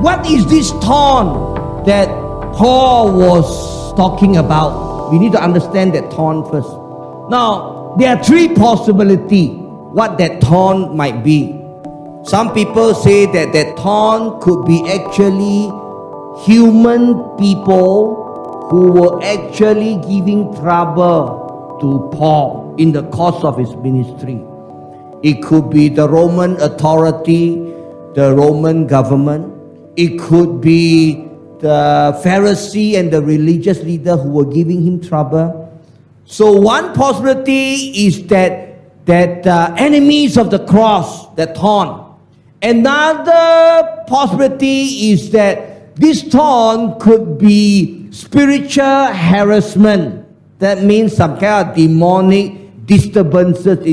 What is this thorn that Paul was talking about? We need to understand that thorn first. Now, there are three possibilities what that thorn might be. Some people say that that thorn could be actually human people who were actually giving trouble to Paul in the course of his ministry. It could be the Roman authority, the Roman government. It could be the Pharisee and the religious leader who were giving him trouble. So one possibility is that enemies of the cross, that thorn. Another possibility is that this thorn could be spiritual harassment. That means some kind of demonic disturbances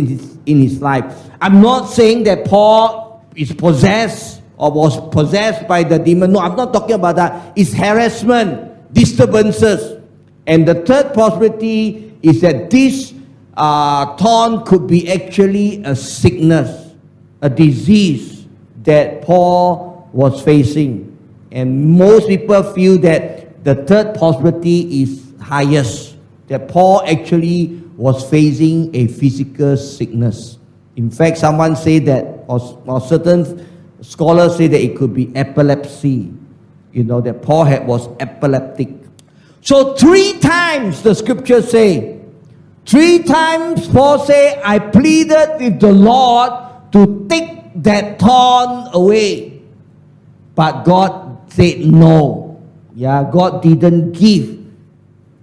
in his life. I'm not saying that Paul is possessed or was possessed by the demon. No, I'm not talking about that. It's harassment, disturbances. And the third possibility is that this thorn could be actually a sickness, a disease that Paul was facing. And most people feel that the third possibility is highest, that Paul actually was facing a physical sickness. In fact, someone say that, or certain scholars say that it could be epilepsy. You know, that Paul was epileptic. So 3 times the scriptures say, 3 times Paul say, I pleaded with the Lord to take that thorn away. But God said no. Yeah, God didn't give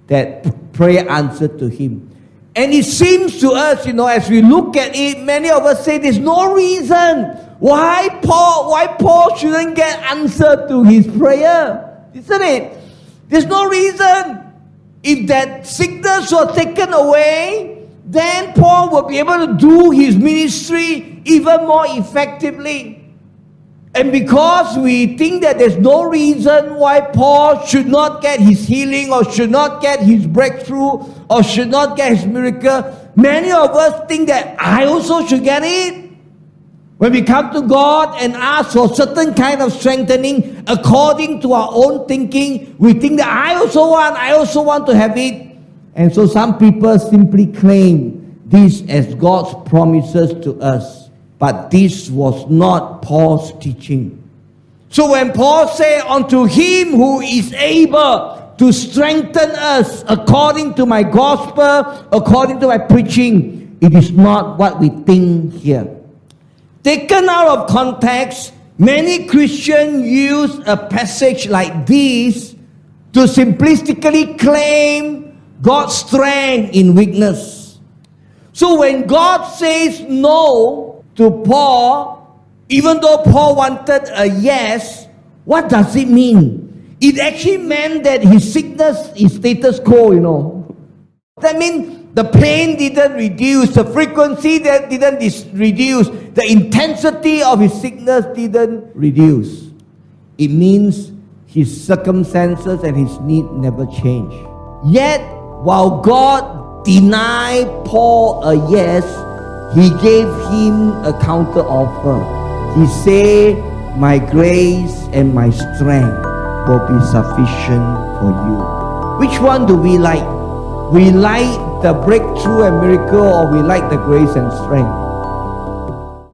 that prayer answer to him. And it seems to us, as we look at it, many of us say there's no reason why Paul shouldn't get answer to his prayer. Isn't it? There's no reason. If that sickness was taken away, then Paul will be able to do his ministry even more effectively. And because we think that there's no reason why Paul should not get his healing or should not get his breakthrough or should not get his miracle, many of us think that I also should get it. When we come to God and ask for certain kind of strengthening according to our own thinking, we think that I also want to have it. And so some people simply claim this as God's promises to us. But this was not Paul's teaching. So when Paul said, unto him who is able to strengthen us according to my gospel, according to my preaching, it is not what we think here. Taken out of context, many Christians use a passage like this to simplistically claim God's strength in weakness. So when God says no to Paul, even though Paul wanted a yes, what does it mean? It actually meant that his sickness is status quo, That means the pain didn't reduce, the frequency that didn't reduce, the intensity of his sickness didn't reduce. It means his circumstances and his need never changed. Yet, while God denied Paul a yes, he gave him a counter offer. He said, my grace and my strength will be sufficient for you. Which one do we like? We like the breakthrough and miracle, or we like the grace and strength?